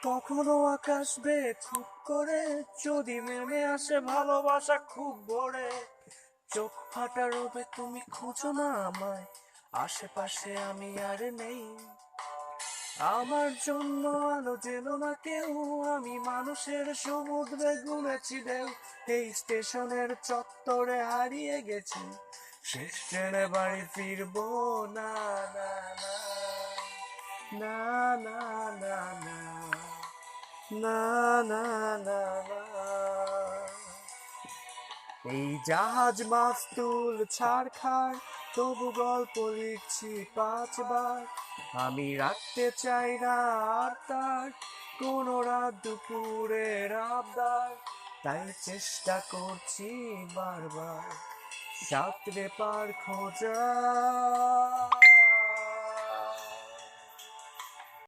কখনো আকাশ বেয়ে খুব করে যদি নেমে আসে ভালোবাসা খুব ভোরে, চোখ ফাটা রবে তুমি খুঁজো না আমায়, আশেপাশে আমি আর নেই। আমার জন্য আলো জেলো না কেউ, আমি মানুষের সমুদ্রে গুলেছি ঢেউ। এই স্টেশনের চত্বরে হারিয়ে গেছি, শেষ ট্রেনে বাড়ি ফিরবো না। না না না না না না না না না না। এই জাহাজ মাস্তুল ছাড়খাড়, তবু গল্প লিখছি 5 বার। আমি রাখতে চাই না আর তার কোনো রাত দুপুরের আবদার, তাই চেষ্টা করছি বারবার সাঁতরে পার খোঁজা।